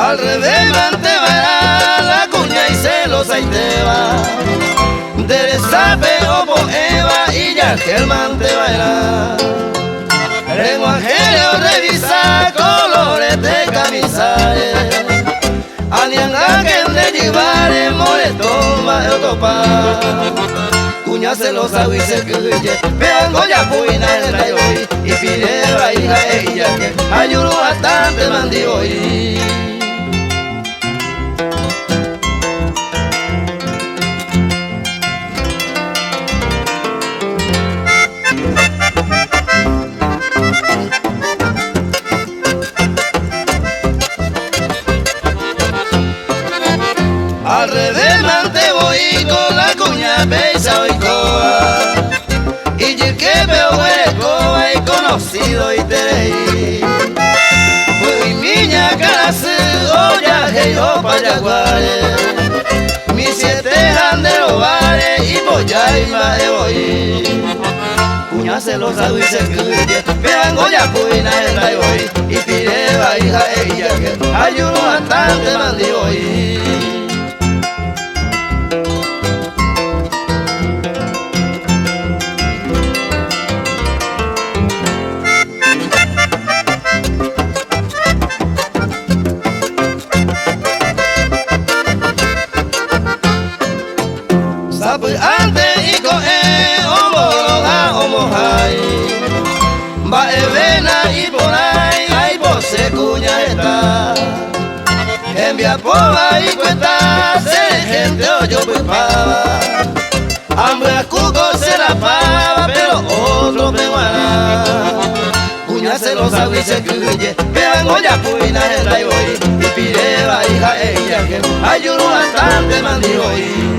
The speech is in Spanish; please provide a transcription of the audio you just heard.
Al revés mante va la cuña y celosa y te va. Derezape o poema y ya que el mante baila. Lenguaje revisa colores de camisales. Anianga que de llevar moretón va el topa. Cuña celosa y se cuye, vengo ya puina en el hoy y pide la hija ella que ayudo bastante mandi hoy. Al revés mante voy con la cuña pesa hoy coa. Y yo que veo hueco he conocido y te leí. Muy niña casi olla que yo payaguare. Mi siete grandes bares y polla y más de voy. Cuña celosa y se cuye, vengo ya puina en la hoy y pide la hija ella que ayudo bastante mandi hoy. Antes y coge homologa homojai. Va evena y por ahí por se cuña está. Envía poba y cuenta se gente o yo pipaba. Hambre a cuco se la pava pero otro peguará. Cuña celosa y se cuye, vengo ya puina en la hoy y pide la hija ella que ayudo bastante mandi hoy.